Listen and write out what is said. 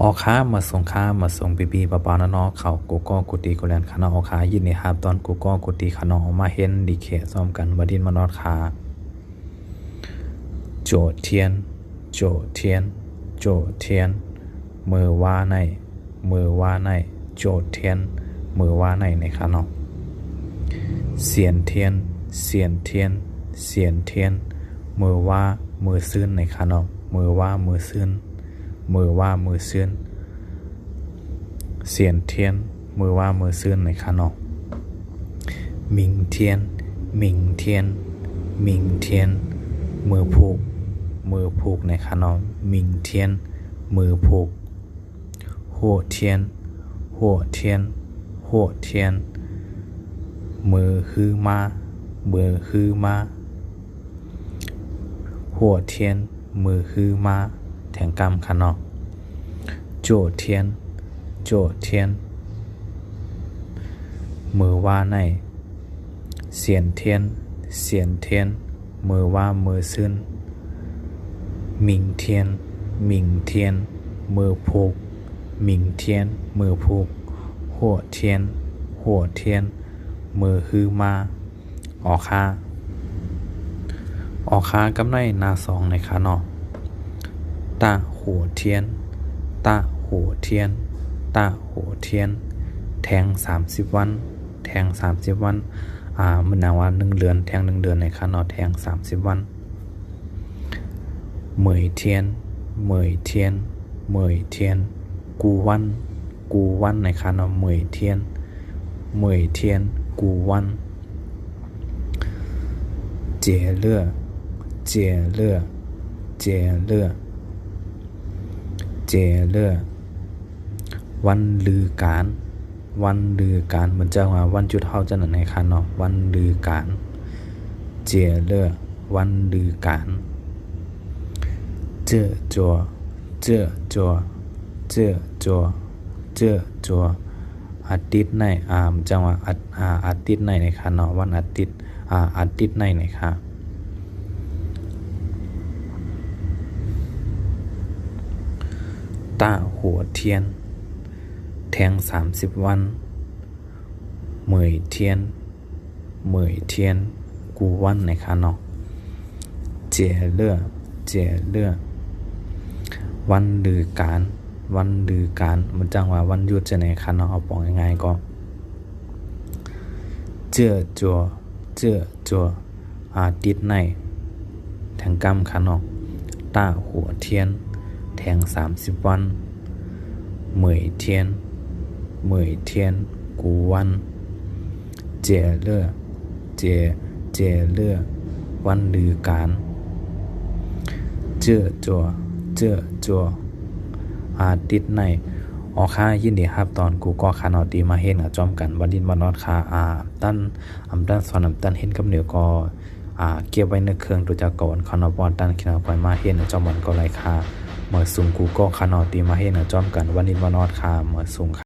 ออค้ามาส่งค้ามาส่งปีปะปานอเขากูก็กูตีกูแลนคณะออค้ายินดีครับตอนกูก็กูตีคณะออกมาเห็นดีเขซ้อมกันบดินมานอดคาโจเทียนโจเทียนโจเทียนมือว่าในมือว่าในโจเทียนมือว่าในคณะเสียนเทียนเสียนเทียนเสียนเทียนมือว่ามือซื่นในคณะมือว่ามือซื่นมือว่ามือซื่นเสียนเทียนมือว่ามือซื่นในคณะมิงเทียนมิงเทียนมิงเทียนมือผูกในคณะมิงเทียนมือผูกหัวเทียนหัวเทียนหัวเทียนมือฮือมามือฮือมาหัวเทียนมือฮือมาแทงกรรมคณะโจเทียนโจเทียนมือว่าในเสียนเทียนเสียนเทียนมือว่ามือซื่นมิงเทียนมิงเทียนมือผูกมิงเทียนมือผูกหัวเทียนหัวเทียนมือฮือมาออค้ากำไรนาสองในคณะตาหัวเทียนตาหัวเทียนตาหัวเทียนแทง30วันแทง30วันมันนาว่า1เดือนแทง1เดือนในคณะแทง30วันเหมยเทียนเหมยเทียนเหมยเทียนกูวันในคณะเหมยเทียนเหมยเทียนกูวันเจเลือเจเลือเจเลือเจเลือวันลือการวันลือการเหมือนจะว่าวันจุดเท่าจะนั่นในคันเนาะวันลือการเจเลือวันลือการเจอจัวเจอจัวเจอจัวเจอจัวอาทิตย์ในจังหวะอาทิตย์ในคันเนาะวันอาทิตย์อาทิตย์ในค่ะตาหัวเทียนแทง30วันเหมยเทียนเหมยเทียนกูวันในคณะเจเลือเจเลือวันลือการวันลือการมันจังว่าวันหยุดจะในคณะเอาปองยังไงก็เจอจัวเจอจัวอาทิตย์ในแทงกำคณะตาหัวเทียนแทง30วันเหมยเทียนเหมยเทียนกูวันเจเลือเจเลือวันลือการเจอจัวเจอจัวอาทิตย์ในออค้ายินดีครับตอนกูก็คานอดีมาเห็นจอมกันวันดินวันนอดคาตั้นสอนตั้นเห็นกับเหนือก็เก็บไว้ในเครื่องตัวจักรคานอปอนตั้นคินาไปมาเห็นจอมวันก็ไรคาเมื่อสูงกูก็คานอดีมาเห็นจอมกันวันดินวันนอดคาเมื่อสูง